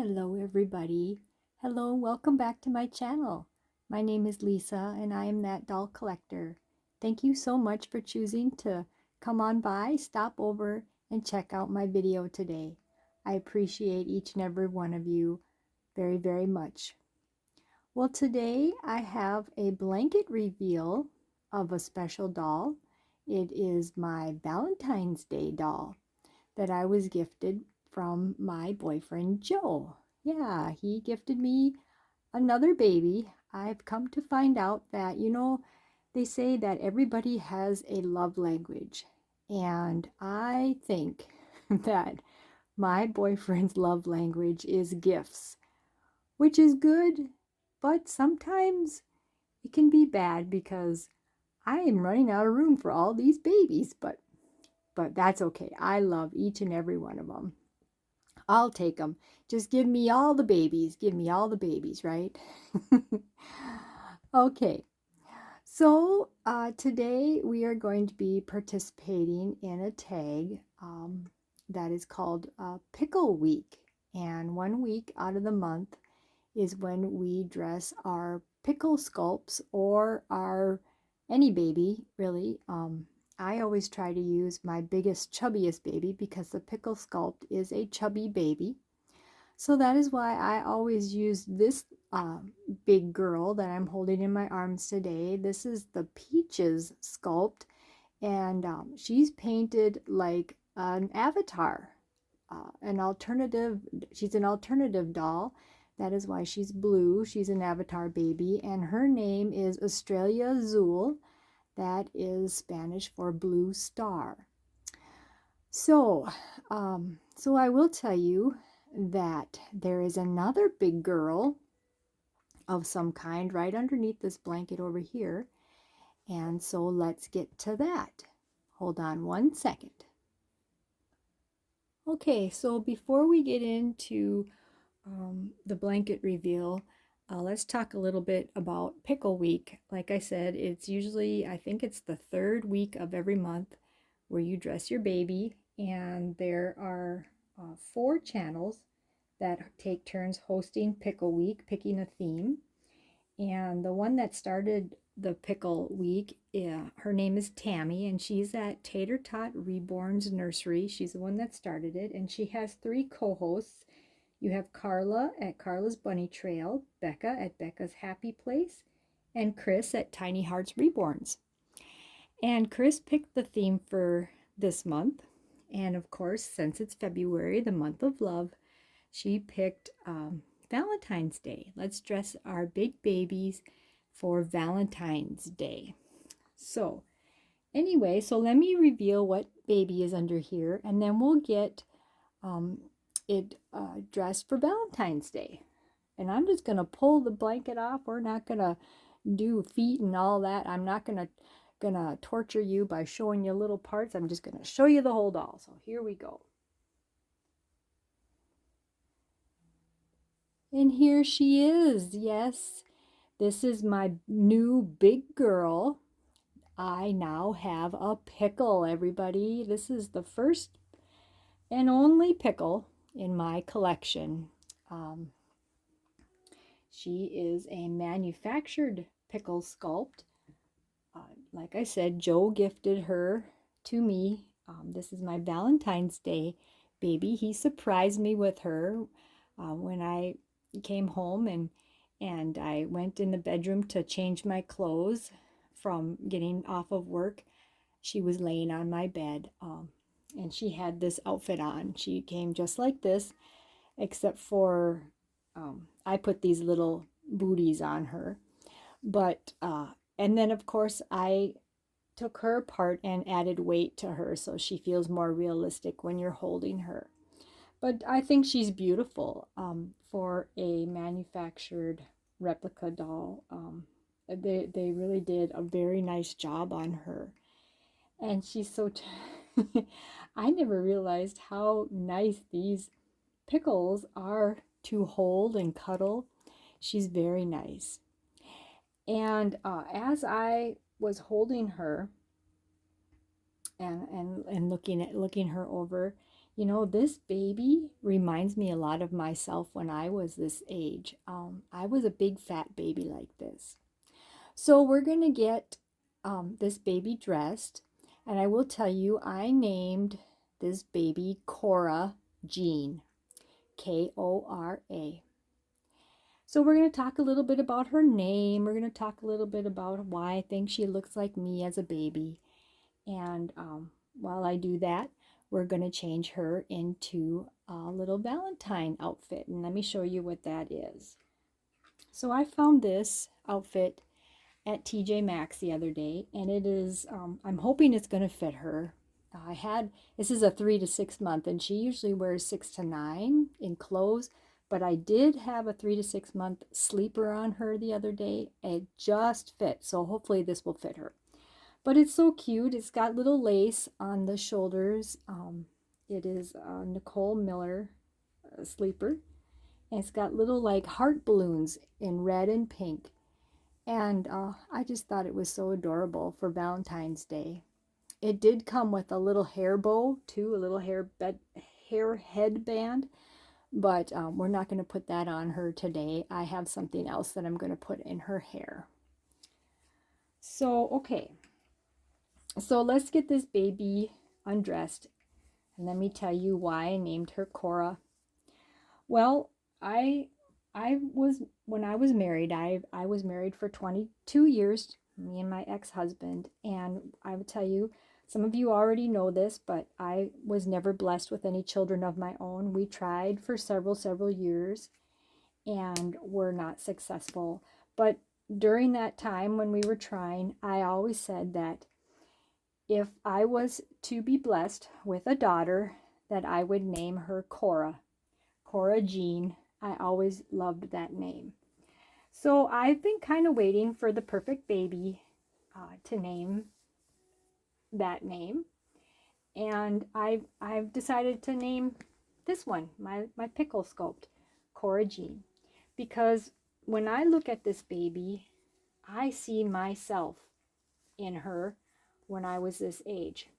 Hello everybody. Hello, welcome back to my channel. My name is Lisa and I am that doll collector. Thank you so much for choosing to come on by, stop over, and check out my video today. I appreciate each and every one of you very, very much. Well, today I have a blanket reveal of a special doll. It is my Valentine's Day doll that I was gifted from my boyfriend Joe. Yeah, he gifted me another baby. I've come to find out that, they say that everybody has a love language. And I think that my boyfriend's love language is gifts, which is good, but sometimes it can be bad because I am running out of room for all these babies, but that's okay. I love each and every one of them. I'll take them. Just give me all the babies. Give me all the babies, right? Okay. So today we are going to be participating in a tag that is called Pickle Week. And 1 week out of the month is when we dress our pickle sculpts or our any baby, really. I always try to use my biggest, chubbiest baby because the pickle sculpt is a chubby baby. So that is why I always use this big girl that I'm holding in my arms today. This is the Peaches sculpt, and she's painted like an avatar, she's an alternative doll. That is why she's blue. She's an avatar baby, and her name is Estrella Azul. That is Spanish for blue star. So, so I will tell you that there is another big girl of some kind right underneath this blanket over here. And so let's get to that. Hold on 1 second. Okay, so before we get into the blanket reveal, let's talk a little bit about Pickle Week. Like I said, it's usually, I think it's the third week of every month where you dress your baby, and there are 4 channels that take turns hosting Pickle Week, picking a theme. And the one that started the Pickle Week, her name is Tammy, and she's at Tater Tot Reborn's Nursery. She's the one that started it, and she has 3 co-hosts. You have Carla at Carla's Bunny Trail, Becca at Becca's Happy Place, and Chris at Tiny Hearts Reborns. And Chris picked the theme for this month. And of course, since it's February, the month of love, she picked Valentine's Day. Let's dress our big babies for Valentine's Day. So anyway, so let me reveal what baby is under here, and then we'll get it dressed for Valentine's Day. And I'm just going to pull the blanket off. We're not going to do feet and all that. I'm not going to torture you by showing you little parts. I'm just going to show you the whole doll. So here we go. And here she is. Yes, this is my new big girl. I now have a pickle, everybody. This is the first and only pickle in my collection. She is a manufactured pickle sculpt. Like I said, Joe gifted her to me. This is my Valentine's Day baby. He surprised me with her when I came home, and I went in the bedroom to change my clothes from getting off of work. She was laying on my bed, and she had this outfit on. She came just like this, except for I put these little booties on her. But and then of course I took her apart and added weight to her so she feels more realistic when you're holding her. But I think she's beautiful for a manufactured replica doll. They really did a very nice job on her. And she's so I never realized how nice these pickles are to hold and cuddle. She's very nice. And as I was holding her and looking her over, You know, this baby reminds me a lot of myself when I was this age. I was a big fat baby like this. So we're going to get this baby dressed. And I will tell you, I named this baby Cora Jean, Kora. So we're going to talk a little bit about her name. We're going to talk a little bit about why I think she looks like me as a baby. And while I do that, we're going to change her into a little Valentine outfit. And let me show you what that is. So I found this outfit at TJ Maxx the other day, and it is, I'm hoping it's going to fit her. This is a 3 to 6 month, and she usually wears 6 to 9 in clothes, but I did have a 3 to 6 month sleeper on her the other day. It just fit, so hopefully this will fit her. But it's so cute. It's got little lace on the shoulders. It is a Nicole Miller sleeper. And it's got little like heart balloons in red and pink. And I just thought it was so adorable for Valentine's Day. It did come with a little hair bow too, a little hair headband. But we're not going to put that on her today. I have something else that I'm going to put in her hair. So, okay. So let's get this baby undressed, and let me tell you why I named her Cora. Well, I was when I was married, I was married for 22 years, me and my ex-husband, and I would tell you, some of you already know this, but I was never blessed with any children of my own. We tried for several years and were not successful. But during that time when we were trying, I always said that if I was to be blessed with a daughter, that I would name her Cora. Cora Jean. I always loved that name. So I've been kind of waiting for the perfect baby to name that name. And I've decided to name this one, my pickle sculpt, Cora Jean. Because when I look at this baby, I see myself in her when I was this age.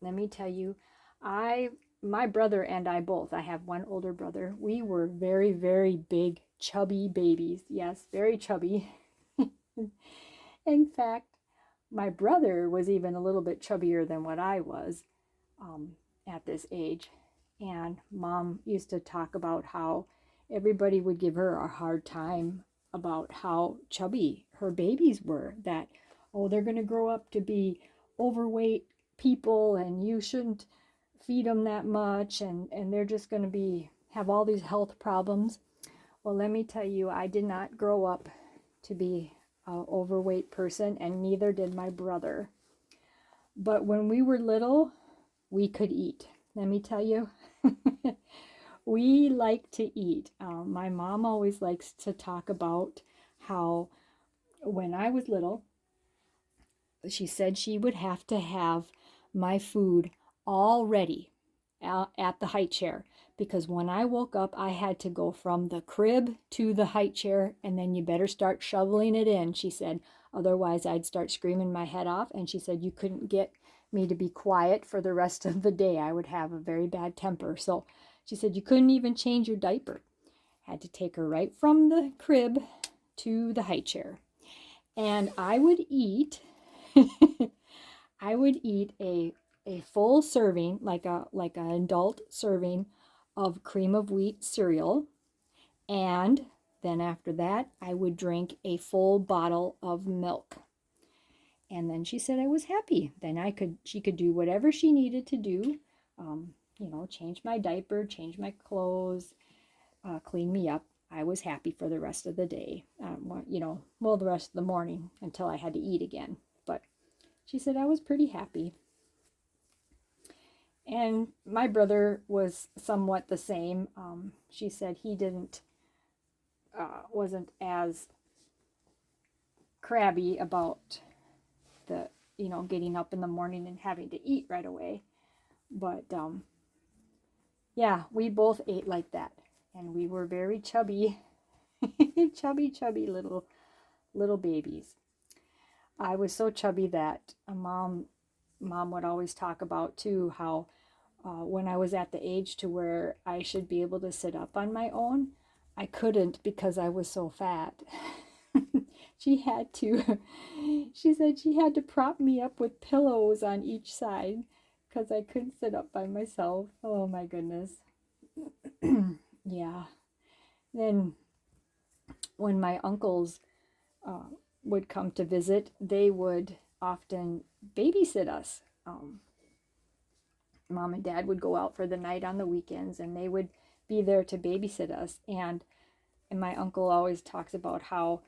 Let me tell you, my brother and I both, I have one older brother, we were very big, chubby babies. Yes, very chubby. In fact, my brother was even a little bit chubbier than what I was at this age. And Mom used to talk about how everybody would give her a hard time about how chubby her babies were. That, oh, they're going to grow up to be overweight people and you shouldn't feed them that much, and they're just going to have all these health problems. Well, let me tell you, I did not grow up to be an overweight person, and neither did my brother. But when we were little, we could eat. Let me tell you, we like to eat. My mom always likes to talk about how when I was little, she said she would have to have my food all ready at the high chair, because when I woke up, I had to go from the crib to the high chair, and then you better start shoveling it in, she said. Otherwise, I'd start screaming my head off, and she said you couldn't get me to be quiet for the rest of the day. I would have a very bad temper. So she said you couldn't even change your diaper. Had to take her right from the crib to the high chair. And I would eat I would eat a full serving, like an adult serving of cream of wheat cereal, and then after that I would drink a full bottle of milk. And then she said I was happy. Then she could do whatever she needed to do, change my diaper, change my clothes, clean me up. I was happy for the rest of the day, the rest of the morning until I had to eat again. But she said I was pretty happy. And my brother was somewhat the same. She said he wasn't as crabby about getting up in the morning and having to eat right away. But yeah, we both ate like that. And we were very chubby, chubby little babies. I was so chubby that mom would always talk about too how when I was at the age to where I should be able to sit up on my own, I couldn't because I was so fat. She had to, she said she had to prop me up with pillows on each side because I couldn't sit up by myself. Oh my goodness. Yeah. Then when my uncles uh, would come to visit, they would often babysit us. Mom and dad would go out for the night on the weekends and they would be there to babysit us. And my uncle always talks about how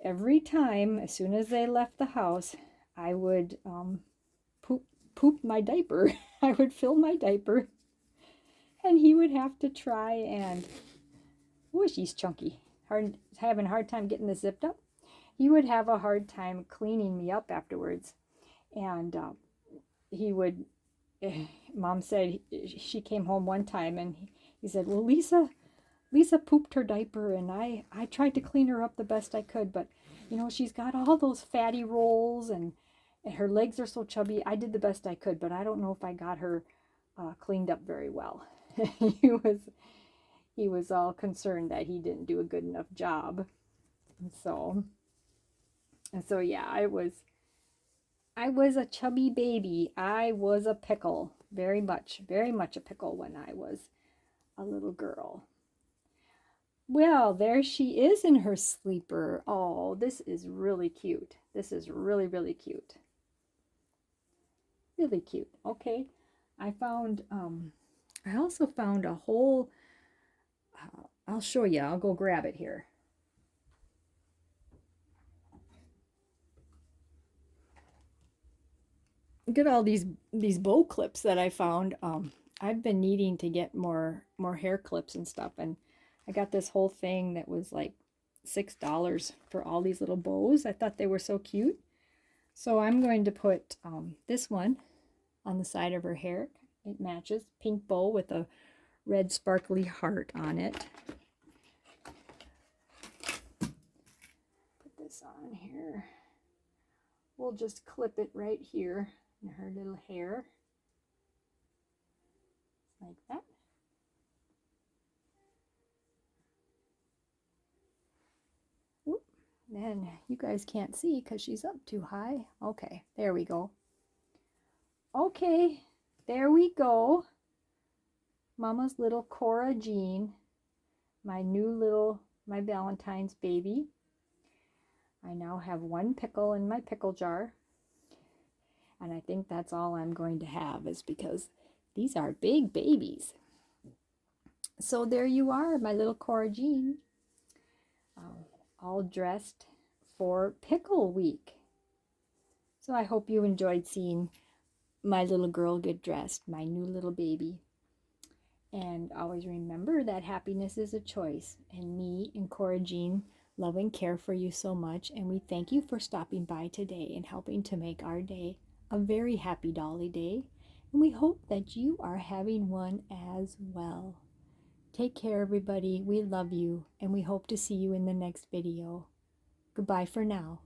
every time, as soon as they left the house, I would poop my diaper. I would fill my diaper, and he would have to try and, oh, she's chunky, having a hard time getting this zipped up. He would have a hard time cleaning me up afterwards, and he would. Mom said she came home one time, and he said, "Well, Lisa pooped her diaper, and I tried to clean her up the best I could, but she's got all those fatty rolls, and her legs are so chubby. I did the best I could, but I don't know if I got her cleaned up very well." he was he was all concerned that he didn't do a good enough job. And so yeah, I was a chubby baby. I was a pickle, very much a pickle when I was a little girl. Well, there she is in her sleeper. Oh, this is really cute. This is really, really cute. Really cute. Okay. I also found a whole, I'll show you. I'll go grab it here. Look at all these bow clips that I found. I've been needing to get more hair clips and stuff, and I got this whole thing that was like $6 for all these little bows. I thought they were so cute. So I'm going to put this one on the side of her hair. It matches, pink bow with a red sparkly heart on it. Put this on here. We'll just clip it right here in her little hair, like that. Whoop. Then you guys can't see because she's up too high. Okay, there we go. Okay, there we go. Mama's little Cora Jean, my Valentine's baby. I now have one pickle in my pickle jar. And I think that's all I'm going to have, is because these are big babies. So there you are, my little Cora Jean, all dressed for Pickle Week. So I hope you enjoyed seeing my little girl get dressed, my new little baby. And always remember that happiness is a choice. And me and Cora Jean love and care for you so much. And we thank you for stopping by today and helping to make our day a very happy Dolly Day. And we hope that you are having one as well. Take care, everybody. We love you, and we hope to see you in the next video. Goodbye for now.